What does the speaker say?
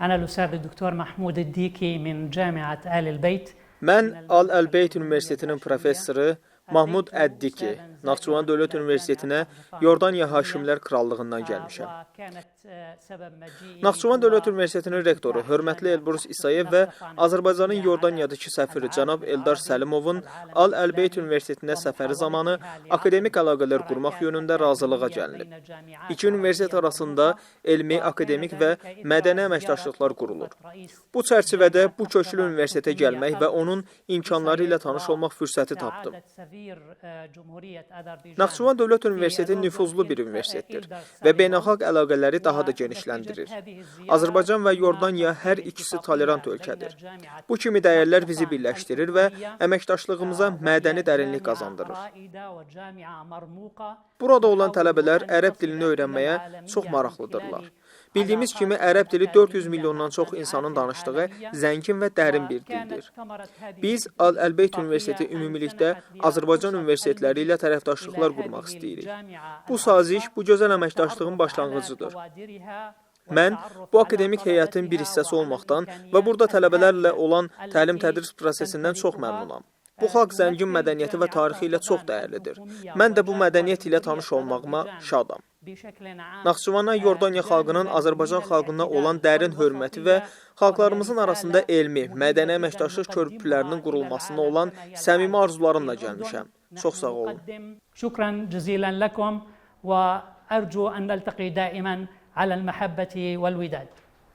أنا الأستاذ الدكتور محمود الديكي من جامعة آل البيت. Mən Al-Əlbeyt Universitetinin professoru Mahmud Əddiki, Naxçıvan Dövlət Universitetinə Yordaniya Hakimlər Krallığından gəlmişəm. Naxçıvan Dövlət Universitetinin rektoru hörmətli Elbrus İsayev və Azərbaycanın Yordaniyadakı səfiri cənab Eldar Səlimovun Al-Əlbeyt Universitetinə səfəri zamanı akademik əlaqələr qurmaq yönündə razılığa gəlinib. İki universitet arasında elmi, akademik və mədəni əməkdaşlıqlar qurulur. Bu çərçivədə bu köklü universitetə gəlmək və onun imkanları ilə tanış olmaq fürsəti tapdım. Naxçıvan Dövlət Universiteti nüfuzlu bir universitetdir və beynəlxalq əlaqələri daha da genişləndirir. Azərbaycan və Yordaniya hər ikisi tolerant ölkədir. Bu kimi dəyərlər bizi birləşdirir və əməkdaşlığımıza mədəni dərinlik qazandırır. Burada olan tələbələr ərəb dilini öyrənməyə çox maraqlıdırlar. Bildiyimiz kimi, ərəb dili 400 milyondan çox insanın danışdığı zəngin və dərin bir dildir. Biz Al-Əlbeyt Universiteti ümumilikdə Azərbaycan universitetləri ilə tərəfdaşlıqlar qurmaq istəyirik. Bu saziş, bu gözəl əməkdaşlığın başlanğıcıdır. Mən bu akademik heyətin bir hissəsi olmaqdan və burada tələbələrlə olan təlim-tədris prosesindən çox məmnunam. Bu xalq zəngin mədəniyyəti və tarixi ilə çox dəyərlidir. Mən də bu mədəniyyət ilə tanış olmağıma şadam. Naxçıvana Yordaniya xalqının Azərbaycan xalqına olan dərin hörməti və xalqlarımızın arasında elmi, mədəni əməkdaşlıq körpülərinin qurulmasına olan səmimi arzularımla gəlmişəm. Çox sağ olun. Şükran cəzilən ləkum və ərcu ən nəltəqi daimən aləl məhəbbəti vəl vidad.